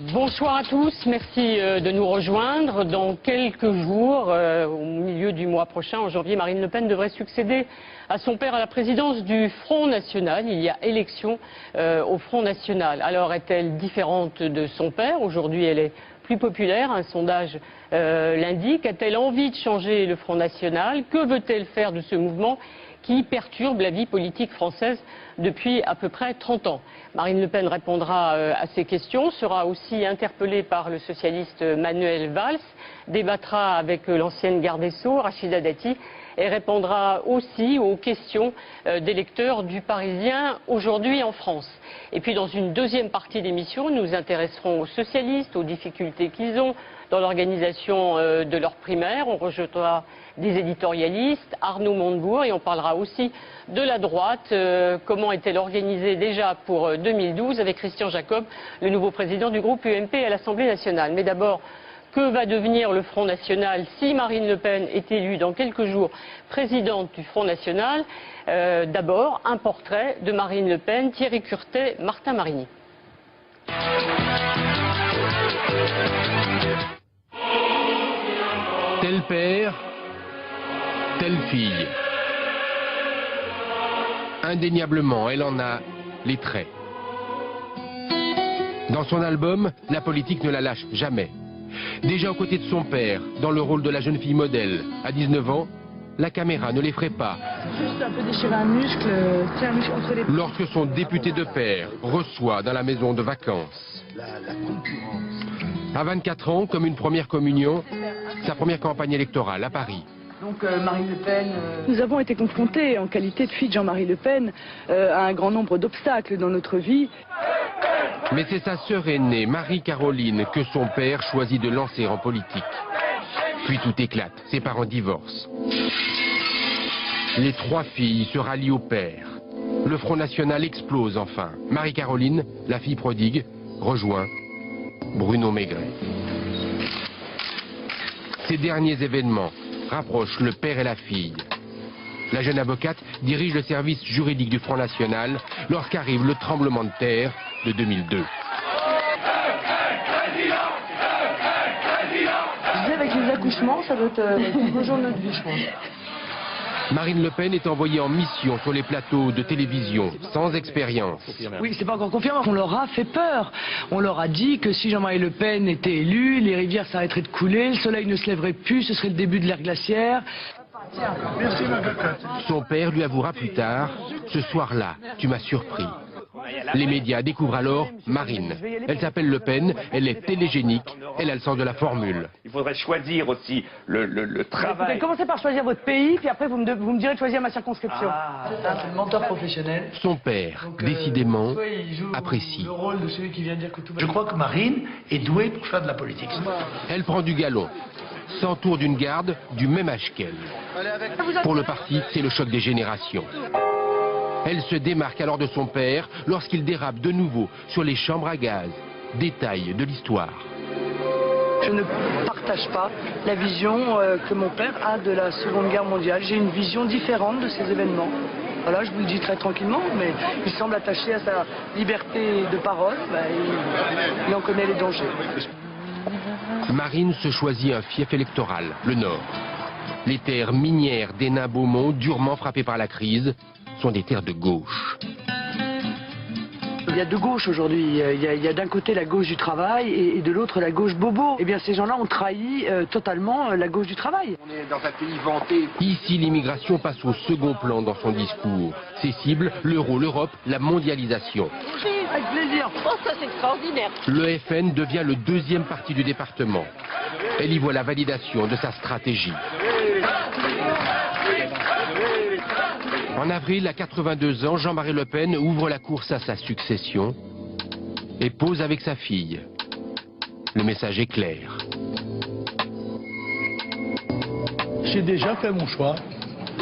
Bonsoir à tous, merci de nous rejoindre. Dans quelques jours, au milieu du mois prochain, en janvier, Marine Le Pen devrait succéder à son père à la présidence du Front National. Il y a élection au Front National. Alors est-elle différente de son père? Aujourd'hui, elle est plus populaire, un sondage l'indique. A-t-elle envie de changer le Front National? Que veut-elle faire de ce mouvement qui perturbe la vie politique française depuis à peu près 30 ans. Marine Le Pen répondra à ces questions, sera aussi interpellée par le socialiste Manuel Valls, débattra avec l'ancienne garde des Sceaux, Rachida Dati, et répondra aussi aux questions des lecteurs du Parisien aujourd'hui en France. Et puis dans une deuxième partie d'émission, nous nous intéresserons aux socialistes, aux difficultés qu'ils ont dans l'organisation de leurs primaires. On rejetera des éditorialistes, Arnaud Montebourg, et on parlera aussi de la droite, comment est-elle organisée déjà pour 2012 avec Christian Jacob, le nouveau président du groupe UMP à l'Assemblée nationale. Mais d'abord, que va devenir le Front National si Marine Le Pen est élue dans quelques jours présidente du Front National? D'abord, un portrait de Marine Le Pen, Thierry Curtet, Martin Marigny. Tel père, telle fille. Indéniablement, elle en a les traits. Dans son album, la politique ne la lâche jamais. Déjà aux côtés de son père, dans le rôle de la jeune fille modèle, à 19 ans, la caméra ne l'effraie pas. Juste un peu déchirer un muscle, entre les... Lorsque son député de père reçoit dans la maison de vacances. La concurrence. À 24 ans, comme une première communion, sa première campagne électorale à Paris. Donc Marine Le Pen... Nous avons été confrontés, en qualité de fille de Jean-Marie Le Pen, à un grand nombre d'obstacles dans notre vie. Mais c'est sa sœur aînée, Marie-Caroline, que son père choisit de lancer en politique. Puis tout éclate, ses parents divorcent. Les trois filles se rallient au père. Le Front National explose enfin. Marie-Caroline, la fille prodigue, rejoint Bruno Maigret. Ces derniers événements rapprochent le père et la fille. La jeune avocate dirige le service juridique du Front National lorsqu'arrive le tremblement de terre de 2002. Avec les accouchements, ça doit être un jour de notre vie, je pense. Marine Le Pen est envoyée en mission sur les plateaux de télévision, sans expérience. Oui, c'est pas encore confirmé. On leur a fait peur. On leur a dit que si Jean-Marie Le Pen était élu, les rivières s'arrêteraient de couler, le soleil ne se lèverait plus, ce serait le début de l'ère glaciaire. Merci, ma Son père lui avouera plus tard, ce soir-là, tu m'as surpris. Les médias découvrent alors Marine. Elle s'appelle Le Pen, elle est télégénique, elle a le sens de la formule. Il faudrait choisir aussi le travail. Écoutez, commencez par choisir votre pays, puis après vous me direz de choisir ma circonscription. C'est un menteur professionnel. Son père, décidément, apprécie. Le rôle de celui qui vient dire que tout va... Je crois que Marine est douée pour faire de la politique. Elle prend du galon, s'entoure d'une garde du même âge qu'elle. Pour le parti, c'est le choc des générations. Elle se démarque alors de son père lorsqu'il dérape de nouveau sur les chambres à gaz. Détail de l'histoire. Je ne partage pas la vision que mon père a de la Seconde Guerre mondiale. J'ai une vision différente de ces événements. Voilà, je vous le dis très tranquillement, mais il semble attaché à sa liberté de parole. Il en connaît les dangers. Marine se choisit un fief électoral, le Nord. Les terres minières d'Hénin-Beaumont, durement frappées par la crise, sont des terres de gauche. Il y a deux gauches aujourd'hui. Il y a d'un côté la gauche du travail et de l'autre la gauche bobo. Eh bien, ces gens-là ont trahi totalement la gauche du travail. On est dans un pays vanté. Ici, l'immigration passe au second plan dans son discours. Ses cibles, l'euro, l'Europe, la mondialisation. Avec plaisir. Oh, ça c'est extraordinaire. Le FN devient le deuxième parti du département. Elle y voit la validation de sa stratégie. En avril, à 82 ans, Jean-Marie Le Pen ouvre la course à sa succession et pose avec sa fille. Le message est clair. J'ai déjà fait mon choix.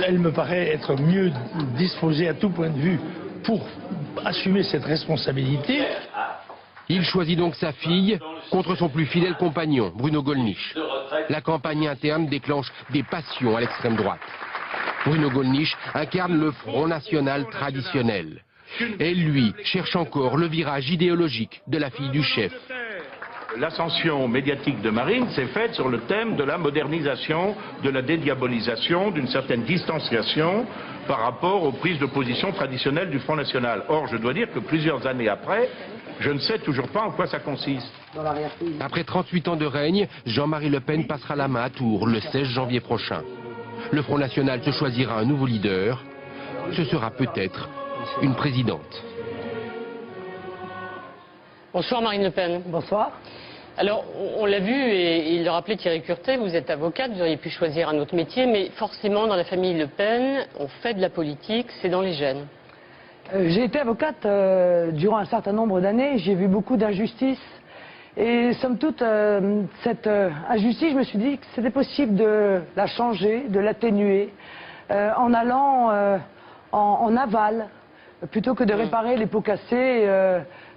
Elle me paraît être mieux disposée à tout point de vue pour assumer cette responsabilité. Il choisit donc sa fille contre son plus fidèle compagnon, Bruno Gollnisch. La campagne interne déclenche des passions à l'extrême droite. Bruno Gollnisch incarne le Front National traditionnel. Elle, lui, cherche encore le virage idéologique de la fille du chef. L'ascension médiatique de Marine s'est faite sur le thème de la modernisation, de la dédiabolisation, d'une certaine distanciation par rapport aux prises de position traditionnelles du Front National. Or, je dois dire que plusieurs années après, je ne sais toujours pas en quoi ça consiste. Après 38 ans de règne, Jean-Marie Le Pen passera la main à Tours le 16 janvier prochain. Le Front National se choisira un nouveau leader. Ce sera peut-être une présidente. Bonsoir Marine Le Pen. Bonsoir. Alors, on l'a vu, et il le rappelait Thierry Curtet, vous êtes avocate, vous auriez pu choisir un autre métier, mais forcément, dans la famille Le Pen, on fait de la politique, c'est dans les gènes. J'ai été avocate durant un certain nombre d'années, j'ai vu beaucoup d'injustices. Et somme toute, cette injustice, je me suis dit que c'était possible de la changer, de l'atténuer, en allant en aval, plutôt que de réparer les pots cassés,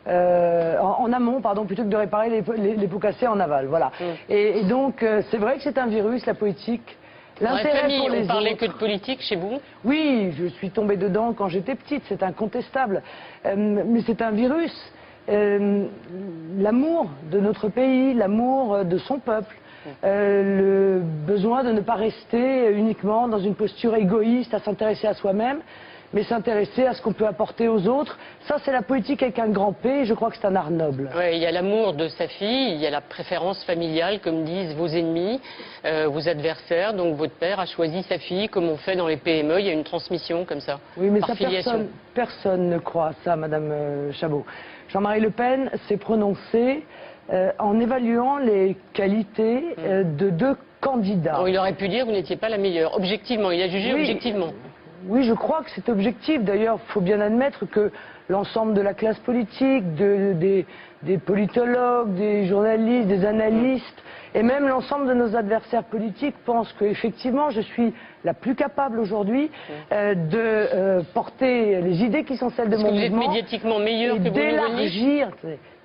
en amont, pardon, plutôt que de réparer les pots cassés en aval. Voilà. Et donc, c'est vrai que c'est un virus, la politique. Dans la famille, pour les on parlait autres. que de politique chez vous? Oui, je suis tombée dedans quand j'étais petite, c'est incontestable. Mais c'est un virus. L'amour de notre pays, l'amour de son peuple, le besoin de ne pas rester uniquement dans une posture égoïste à s'intéresser à soi-même, mais s'intéresser à ce qu'on peut apporter aux autres. Ça, c'est la politique avec un grand P, et je crois que c'est un art noble. Oui, il y a l'amour de sa fille, il y a la préférence familiale, comme disent vos ennemis, vos adversaires. Donc votre père a choisi sa fille, comme on fait dans les PME, il y a une transmission comme ça, Oui, mais par ça, filiation. personne ne croit à ça, Madame Chabot. Jean-Marie Le Pen s'est prononcé en évaluant les qualités de deux candidats. Bon, il aurait pu dire que vous n'étiez pas la meilleure, objectivement, il a jugé Oui. objectivement. Oui, je crois que c'est objectif. D'ailleurs, il faut bien admettre que l'ensemble de la classe politique, des politologues, des journalistes, des analystes, et même l'ensemble de nos adversaires politiques pensent qu'effectivement, je suis la plus capable aujourd'hui de porter les idées qui sont celles de Est-ce mon que vous êtes mouvement médiatiquement meilleur et que Bruno Gollnisch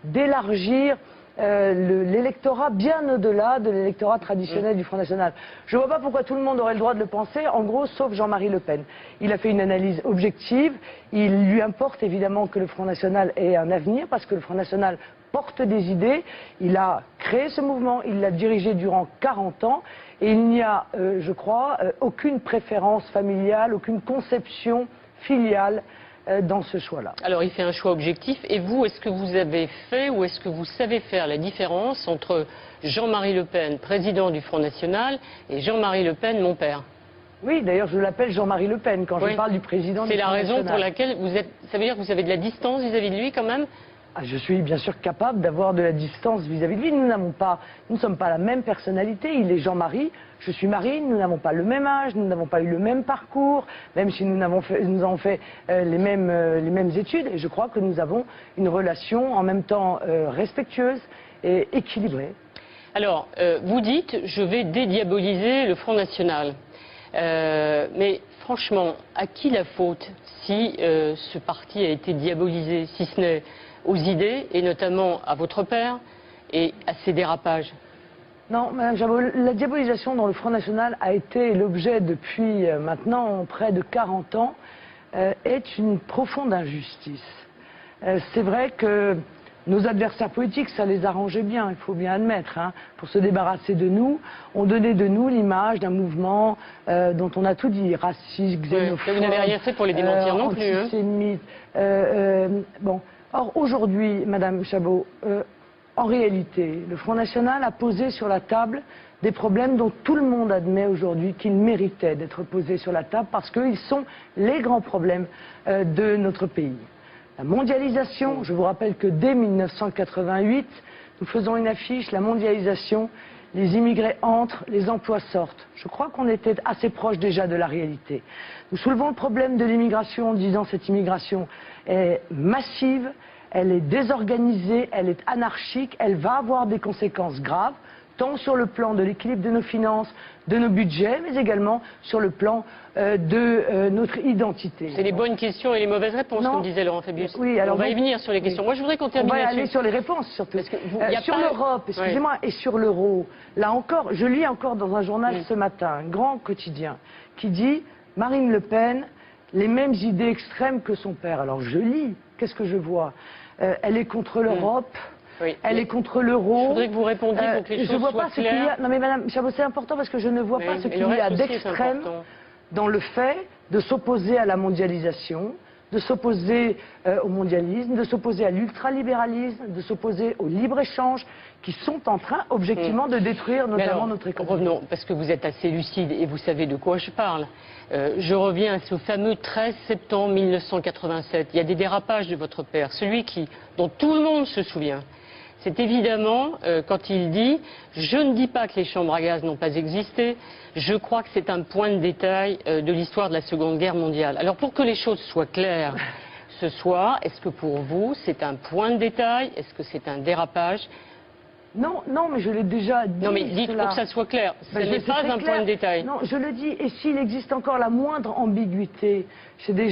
d'élargir l'électorat bien au-delà de l'électorat traditionnel du Front National. Je ne vois pas pourquoi tout le monde aurait le droit de le penser, en gros, sauf Jean-Marie Le Pen. Il a fait une analyse objective, il lui importe évidemment que le Front National ait un avenir, parce que le Front National porte des idées, il a créé ce mouvement, il l'a dirigé durant 40 ans, et il n'y a, je crois, aucune préférence familiale, aucune conception filiale dans ce choix-là. Alors il fait un choix objectif, et vous, est-ce que vous avez fait ou est-ce que vous savez faire la différence entre Jean-Marie Le Pen, président du Front National, et Jean-Marie Le Pen, mon père? Oui, d'ailleurs, je l'appelle Jean-Marie Le Pen quand Oui. je parle du président du Front C'est la raison National. pour laquelle vous êtes... Ça veut dire que vous avez de la distance vis-à-vis de lui quand même? Je suis bien sûr capable d'avoir de la distance vis-à-vis de lui. Nous ne sommes pas la même personnalité. Il est Jean-Marie, je suis Marine. Nous n'avons pas le même âge, nous n'avons pas eu le même parcours, même si nous avons fait les mêmes études. Et je crois que nous avons une relation en même temps respectueuse et équilibrée. Alors, vous dites, je vais dédiaboliser le Front National. Mais franchement, à qui la faute si ce parti a été diabolisé, si ce n'est aux idées, et notamment à votre père, et à ses dérapages? Non, Madame Chabot, la diabolisation dont le Front National a été l'objet depuis maintenant près de 40 ans est une profonde injustice. C'est vrai que nos adversaires politiques, ça les arrangeait bien, il faut bien admettre, hein, pour se débarrasser de nous, on donnait de nous l'image d'un mouvement dont on a tout dit, raciste, xénophobe, vous n'avez rien fait pour les démentir non plus, hein. Antisémite. Bon. Or, aujourd'hui, Madame Chabot, en réalité, le Front National a posé sur la table des problèmes dont tout le monde admet aujourd'hui qu'ils méritaient d'être posés sur la table parce qu'ils sont les grands problèmes de notre pays. La mondialisation, je vous rappelle que dès 1988, nous faisons une affiche, la mondialisation, les immigrés entrent, les emplois sortent. Je crois qu'on était assez proche déjà de la réalité. Nous soulevons le problème de l'immigration en disant que cette immigration est massive, elle est désorganisée, elle est anarchique, elle va avoir des conséquences graves, tant sur le plan de l'équilibre de nos finances, de nos budgets, mais également sur le plan de notre identité. C'est les bonnes questions et les mauvaises réponses, comme disait Laurent Fabius. Oui, alors on va y venir sur les questions. Moi, je voudrais qu'on termine là-dessus. On va aller là-dessus. sur les réponses, surtout. Parce que y a sur pas... l'Europe, excusez-moi, et sur l'euro. Là encore, je lis encore dans un journal ce matin, un grand quotidien, qui dit « Marine Le Pen, les mêmes idées extrêmes que son père ». Alors je lis, qu'est-ce que je vois? Elle est contre l'Europe, Oui. elle est contre l'euro. Je voudrais que vous répondiez pour que les choses je vois soient pas ce qu'il y a. claires. Non mais Madame Chabot, c'est important parce que je ne vois pas ce qu'il y a d'extrême dans le fait de s'opposer à la mondialisation, de s'opposer au mondialisme, de s'opposer à l'ultralibéralisme, de s'opposer au libre-échange, qui sont en train, objectivement, de détruire notamment notre économie. Revenons, parce que vous êtes assez lucide et vous savez de quoi je parle. Je reviens à ce fameux 13 septembre 1987. Il y a des dérapages de votre père, celui dont tout le monde se souvient. C'est évidemment quand il dit « Je ne dis pas que les chambres à gaz n'ont pas existé, je crois que c'est un point de détail de l'histoire de la Seconde Guerre mondiale ». Alors pour que les choses soient claires ce soir, est-ce que pour vous c'est un point de détail? Est-ce que c'est un dérapage? Non, non, mais je l'ai déjà dit. Non, mais dites pour que ça soit clair. Ce n'est pas un point de détail. Non, je le dis. Et s'il existe encore la moindre ambiguïté chez des